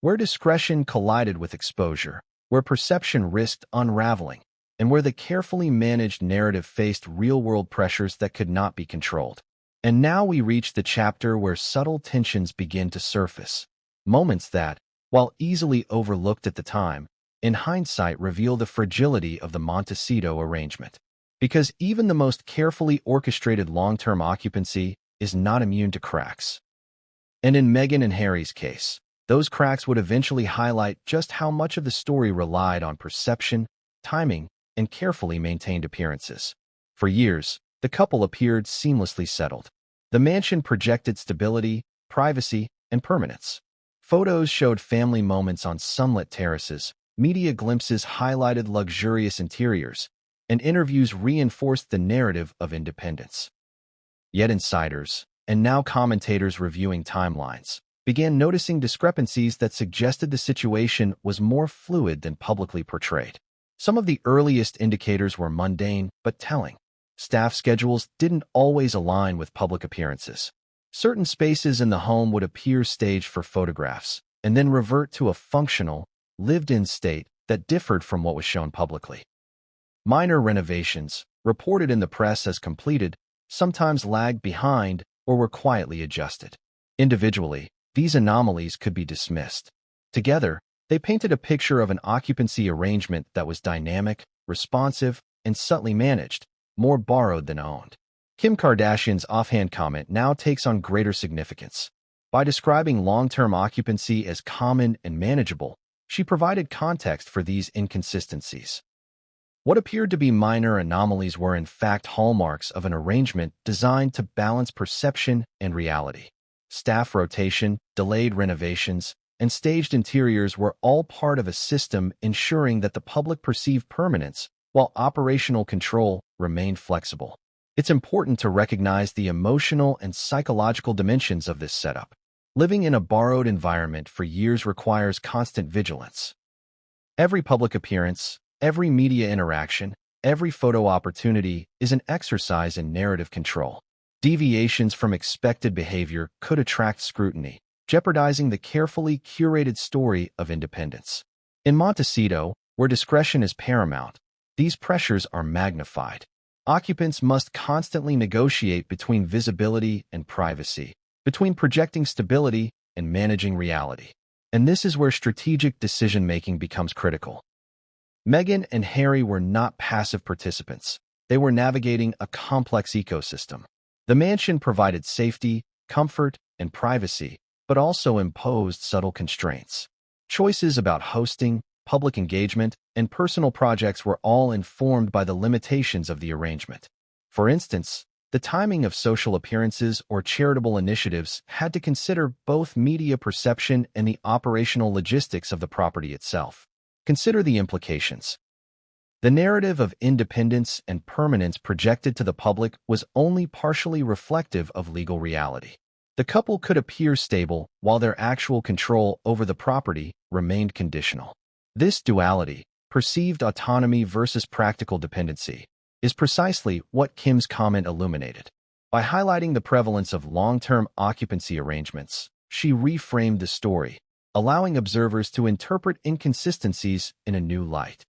where discretion collided with exposure, where perception risked unraveling, and where the carefully managed narrative faced real-world pressures that could not be controlled. And now we reach the chapter where subtle tensions begin to surface, moments that, while easily overlooked at the time, in hindsight reveal the fragility of the Montecito arrangement. Because even the most carefully orchestrated long-term occupancy is not immune to cracks. And in Meghan and Harry's case, those cracks would eventually highlight just how much of the story relied on perception, timing, and carefully maintained appearances. For years, the couple appeared seamlessly settled. The mansion projected stability, privacy, and permanence. Photos showed family moments on sunlit terraces, media glimpses highlighted luxurious interiors, and interviews reinforced the narrative of independence. Yet insiders, and now commentators reviewing timelines, began noticing discrepancies that suggested the situation was more fluid than publicly portrayed. Some of the earliest indicators were mundane but telling. Staff schedules didn't always align with public appearances. Certain spaces in the home would appear staged for photographs, and then revert to a functional, lived-in state that differed from what was shown publicly. Minor renovations, reported in the press as completed, sometimes lagged behind or were quietly adjusted. Individually, these anomalies could be dismissed. Together, they painted a picture of an occupancy arrangement that was dynamic, responsive, and subtly managed, more borrowed than owned. Kim Kardashian's offhand comment now takes on greater significance. By describing long-term occupancy as common and manageable, she provided context for these inconsistencies. What appeared to be minor anomalies were in fact hallmarks of an arrangement designed to balance perception and reality. Staff rotation, delayed renovations, and staged interiors were all part of a system ensuring that the public perceived permanence, while operational control remained flexible. It's important to recognize the emotional and psychological dimensions of this setup. Living in a borrowed environment for years requires constant vigilance. Every public appearance, every media interaction, every photo opportunity is an exercise in narrative control. Deviations from expected behavior could attract scrutiny, jeopardizing the carefully curated story of independence. In Montecito, where discretion is paramount, these pressures are magnified. Occupants must constantly negotiate between visibility and privacy, between projecting stability and managing reality. And this is where strategic decision-making becomes critical. Meghan and Harry were not passive participants. They were navigating a complex ecosystem. The mansion provided safety, comfort, and privacy, but also imposed subtle constraints. Choices about hosting, public engagement, and personal projects were all informed by the limitations of the arrangement. For instance, the timing of social appearances or charitable initiatives had to consider both media perception and the operational logistics of the property itself. Consider the implications. The narrative of independence and permanence projected to the public was only partially reflective of legal reality. The couple could appear stable while their actual control over the property remained conditional. This duality, perceived autonomy versus practical dependency, is precisely what Kim's comment illuminated. By highlighting the prevalence of long-term occupancy arrangements, she reframed the story, allowing observers to interpret inconsistencies in a new light.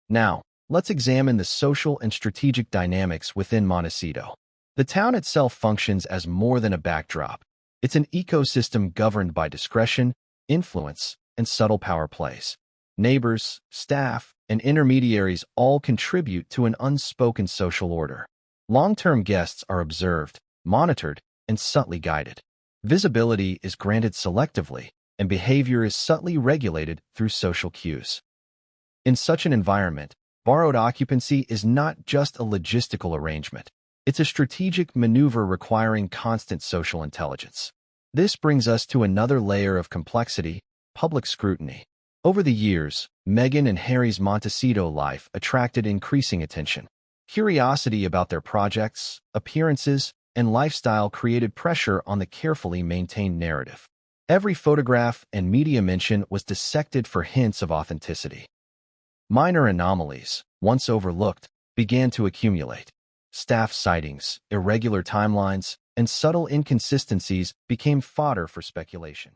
Now, let's examine the social and strategic dynamics within Montecito. The town itself functions as more than a backdrop. It's an ecosystem governed by discretion, influence, and subtle power plays. Neighbors, staff, and intermediaries all contribute to an unspoken social order. Long-term guests are observed, monitored, and subtly guided. Visibility is granted selectively, and behavior is subtly regulated through social cues. In such an environment, borrowed occupancy is not just a logistical arrangement. It's a strategic maneuver requiring constant social intelligence. This brings us to another layer of complexity: public scrutiny. Over the years, Meghan and Harry's Montecito life attracted increasing attention. Curiosity about their projects, appearances, and lifestyle created pressure on the carefully maintained narrative. Every photograph and media mention was dissected for hints of authenticity. Minor anomalies, once overlooked, began to accumulate. Staff sightings, irregular timelines, and subtle inconsistencies became fodder for speculation.